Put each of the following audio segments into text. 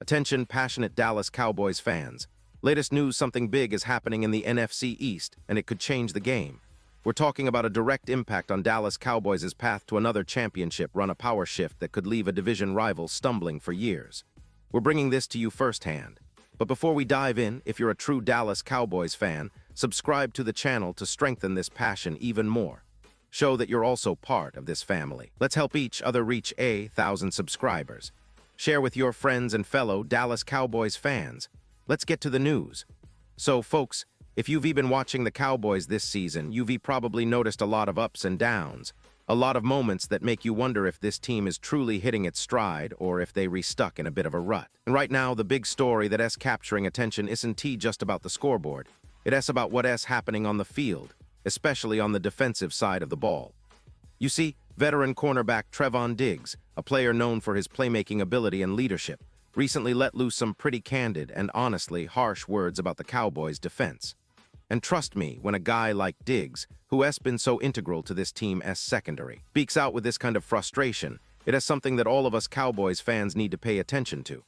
Attention, passionate Dallas Cowboys fans. Latest news, something big is happening in the NFC East, and it could change the game. We're talking about a direct impact on Dallas Cowboys' path to another championship run, a power shift that could leave a division rival stumbling for years. We're bringing this to you firsthand. But before we dive in, if you're a true Dallas Cowboys fan, subscribe to the channel to strengthen this passion even more. Show that you're also part of this family. Let's help each other reach 1,000 subscribers. Share with your friends and fellow Dallas Cowboys fans. Let's get to the news. So, folks, if you've been watching the Cowboys this season, you've probably noticed a lot of ups and downs, a lot of moments that make you wonder if this team is truly hitting its stride or if they restuck in a bit of a rut. And right now, the big story that's capturing attention isn't just about the scoreboard. It's about what's happening on the field, especially on the defensive side of the ball. You see, veteran cornerback TREVON Diggs, a player known for his playmaking ability and leadership, recently let loose some pretty candid and honestly harsh words about the Cowboys' defense. And trust me, when a guy like Diggs, who has been so integral to this team's secondary, speaks out with this kind of frustration, it is something that all of us Cowboys fans need to pay attention to.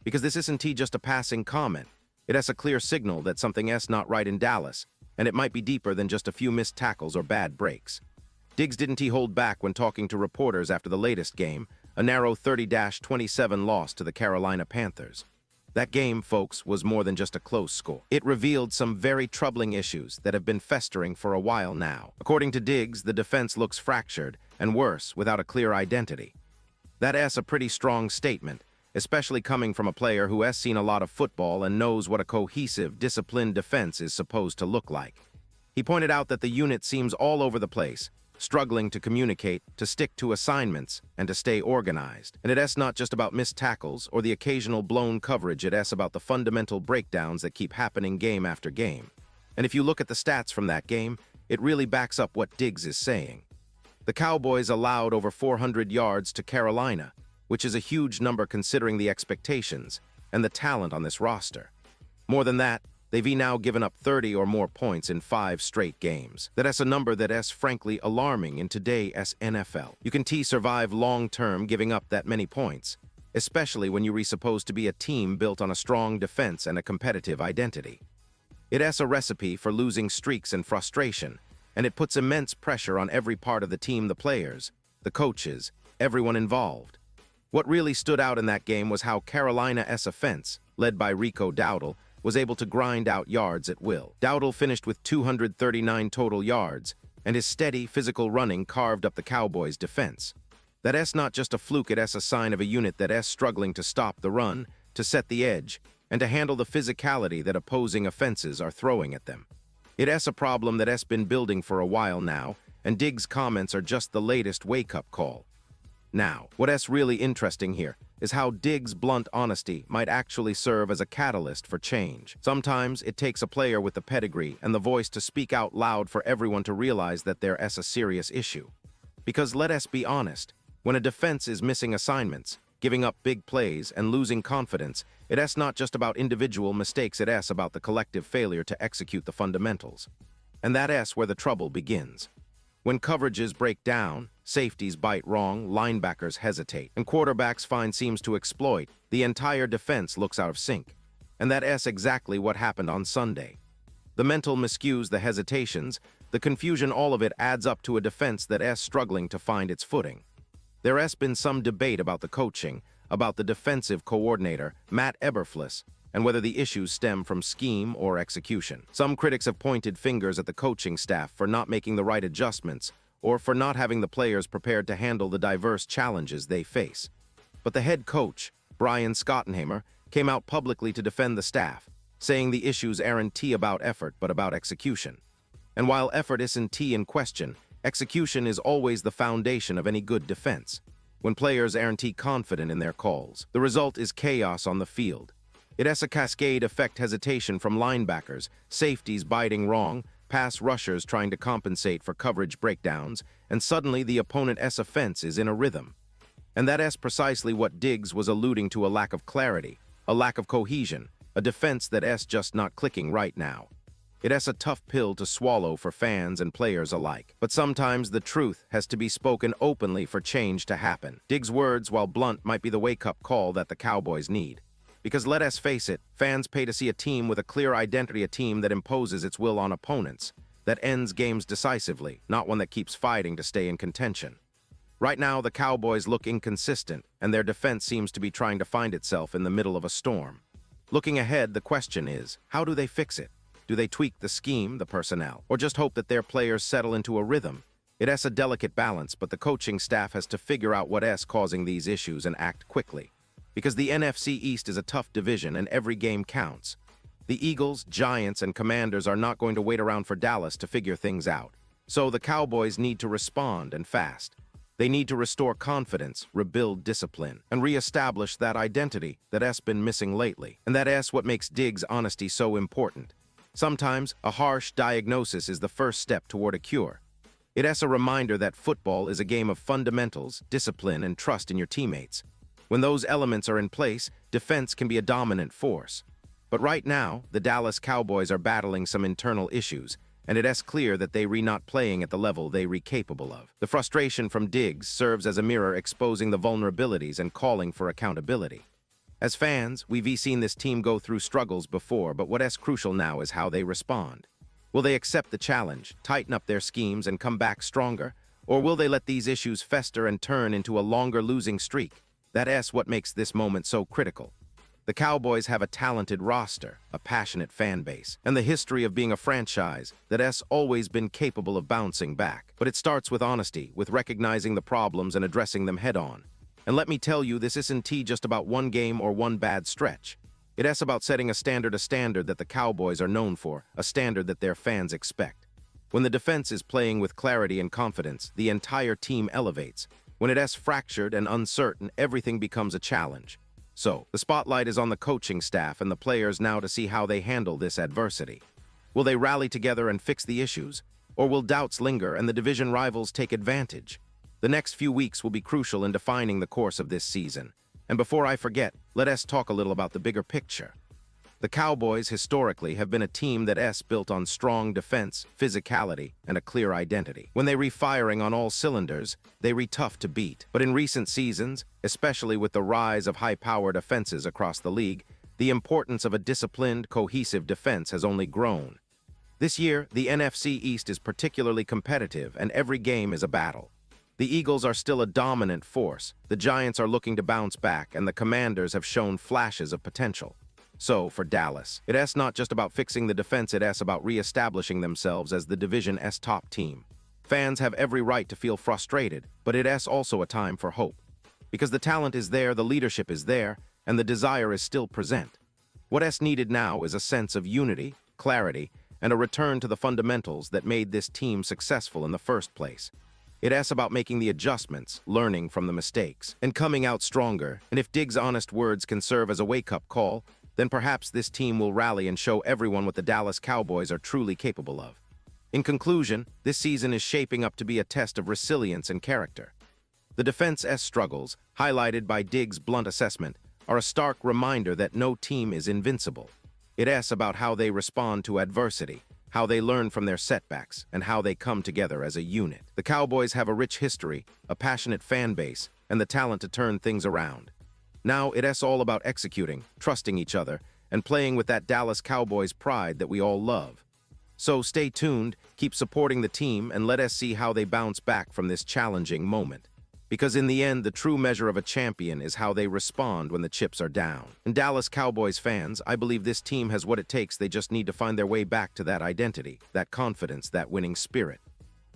Because this isn't just a passing comment. It has a clear signal that something's not right in Dallas, and it might be deeper than just a few missed tackles or bad breaks. Diggs didn't hold back when talking to reporters after the latest game, a narrow 30-27 loss to the Carolina Panthers. That game, folks, was more than just a close score. It revealed some very troubling issues that have been festering for a while now. According to Diggs, the defense looks fractured, and worse, without a clear identity. That's a pretty strong statement, especially coming from a player who has seen a lot of football and knows what a cohesive, disciplined defense is supposed to look like. He pointed out that the unit seems all over the place, struggling to communicate, to stick to assignments, and to stay organized. And it's not just about missed tackles or the occasional blown coverage, it's about the fundamental breakdowns that keep happening game after game. And if you look at the stats from that game, it really backs up what Diggs is saying. The Cowboys allowed over 400 yards to Carolina, which is a huge number considering the expectations and the talent on this roster. More than that, they've now given up 30 or more points in 5 straight games. That's a number that's frankly alarming in today's NFL. You can survive long-term giving up that many points, especially when you're supposed to be a team built on a strong defense and a competitive identity. It's a recipe for losing streaks and frustration, and it puts immense pressure on every part of the team, the players, the coaches, everyone involved. What really stood out in that game was how Carolina's offense, led by Rico Dowdle, was able to grind out yards at will. Dowdle finished with 239 total yards, and his steady, physical running carved up the Cowboys' defense. That's not just a fluke, it's a sign of a unit that's struggling to stop the run, to set the edge, and to handle the physicality that opposing offenses are throwing at them. It's a problem that's been building for a while now, and Diggs' comments are just the latest wake-up call. Now, what's really interesting here is how Diggs' blunt honesty might actually serve as a catalyst for change. Sometimes it takes a player with the pedigree and the voice to speak out loud for everyone to realize that there's a serious issue. Because let us be honest, when a defense is missing assignments, giving up big plays, and losing confidence, it's not just about individual mistakes, it's about the collective failure to execute the fundamentals. And that's where the trouble begins. When coverages break down, safeties bite wrong, linebackers hesitate, and quarterbacks find seams to exploit, the entire defense looks out of sync. And that's exactly what happened on Sunday. The mental miscues, the hesitations, the confusion, all of it adds up to a defense that's struggling to find its footing. There has been some debate about the coaching, about the defensive coordinator, MATT EBERFLUS, and whether the issues stem from scheme or execution. Some critics have pointed fingers at the coaching staff for not making the right adjustments or for not having the players prepared to handle the diverse challenges they face. But the head coach, Brian Schottenheimer, came out publicly to defend the staff, saying the issues aren't about effort but about execution. And while effort isn't in question, execution is always the foundation of any good defense. When players aren't confident in their calls, the result is chaos on the field. It's a cascade effect, hesitation from linebackers, safeties biting wrong, pass rushers trying to compensate for coverage breakdowns, and suddenly the opponent's offense is in a rhythm. And that's precisely what Diggs was alluding to, a lack of clarity, a lack of cohesion, a defense that's just not clicking right now. It's a tough pill to swallow for fans and players alike. But sometimes the truth has to be spoken openly for change to happen. Diggs' words, while blunt, might be the wake-up call that the Cowboys need. Because let us face it, fans pay to see a team with a clear identity, a team that imposes its will on opponents, that ends games decisively, not one that keeps fighting to stay in contention. Right now, the Cowboys look inconsistent, and their defense seems to be trying to find itself in the middle of a storm. Looking ahead, the question is, how do they fix it? Do they tweak the scheme, the personnel, or just hope that their players settle into a rhythm? It's a delicate balance, but the coaching staff has to figure out what's causing these issues and act quickly. Because the NFC East is a tough division and every game counts. The Eagles, Giants, and Commanders are not going to wait around for Dallas to figure things out. So the Cowboys need to respond, and fast. They need to restore confidence, rebuild discipline, and reestablish that identity that's been missing lately. And that's what makes Diggs' honesty so important. Sometimes, a harsh diagnosis is the first step toward a cure. It's a reminder that football is a game of fundamentals, discipline, and trust in your teammates. When those elements are in place, defense can be a dominant force. But right now, the Dallas Cowboys are battling some internal issues, and it's clear that they're not playing at the level they're capable of. The frustration from Diggs serves as a mirror exposing the vulnerabilities and calling for accountability. As fans, we've seen this team go through struggles before, but what's crucial now is how they respond. Will they accept the challenge, tighten up their schemes, and come back stronger? Or will they let these issues fester and turn into a longer losing streak? That's what makes this moment so critical. The Cowboys have a talented roster, a passionate fan base, and the history of being a franchise that's always been capable of bouncing back. But it starts with honesty, with recognizing the problems and addressing them head-on. And let me tell you, this isn't just about one game or one bad stretch. It's about setting a standard that the Cowboys are known for, a standard that their fans expect. When the defense is playing with clarity and confidence, the entire team elevates. When it's fractured and uncertain, everything becomes a challenge. So, the spotlight is on the coaching staff and the players now to see how they handle this adversity. Will they rally together and fix the issues? Or will doubts linger and the division rivals take advantage? The next few weeks will be crucial in defining the course of this season. And before I forget, let us talk a little about the bigger picture. The Cowboys historically have been a team that's built on strong defense, physicality, and a clear identity. When they're firing on all cylinders, they're tough to beat. But in recent seasons, especially with the rise of high-powered offenses across the league, the importance of a disciplined, cohesive defense has only grown. This year, the NFC East is particularly competitive, and every game is a battle. The Eagles are still a dominant force, the Giants are looking to bounce back, and the Commanders have shown flashes of potential. So, for Dallas, it's not just about fixing the defense, it's about re-establishing themselves as the division's top team. Fans have every right to feel frustrated, but it's also a time for hope. Because the talent is there, the leadership is there, and the desire is still present. What's needed now is a sense of unity, clarity, and a return to the fundamentals that made this team successful in the first place. It's about making the adjustments, learning from the mistakes, and coming out stronger. And if Diggs' honest words can serve as a wake-up call, then perhaps this team will rally and show everyone what the Dallas Cowboys are truly capable of. In conclusion, this season is shaping up to be a test of resilience and character. The defense's struggles, highlighted by Diggs' blunt assessment, are a stark reminder that no team is invincible. It's about how they respond to adversity, how they learn from their setbacks, and how they come together as a unit. The Cowboys have a rich history, a passionate fan base, and the talent to turn things around. Now it's all about executing, trusting each other, and playing with that Dallas Cowboys pride that we all love. So stay tuned, keep supporting the team, and let us see how they bounce back from this challenging moment. Because in the end, the true measure of a champion is how they respond when the chips are down. And Dallas Cowboys fans, I believe this team has what it takes. They just need to find their way back to that identity, that confidence, that winning spirit.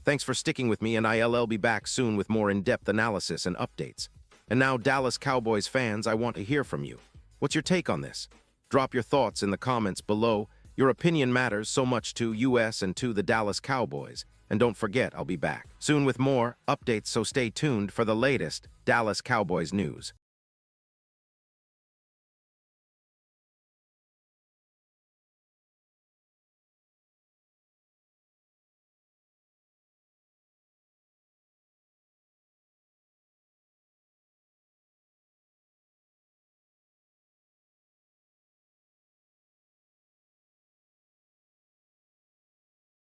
Thanks for sticking with me, and I'll be back soon with more in-depth analysis and updates. And now, Dallas Cowboys fans, I want to hear from you. What's your take on this? Drop your thoughts in the comments below. Your opinion matters so much to us and to the Dallas Cowboys. And don't forget, I'll be back soon with more updates, so stay tuned for the latest Dallas Cowboys news.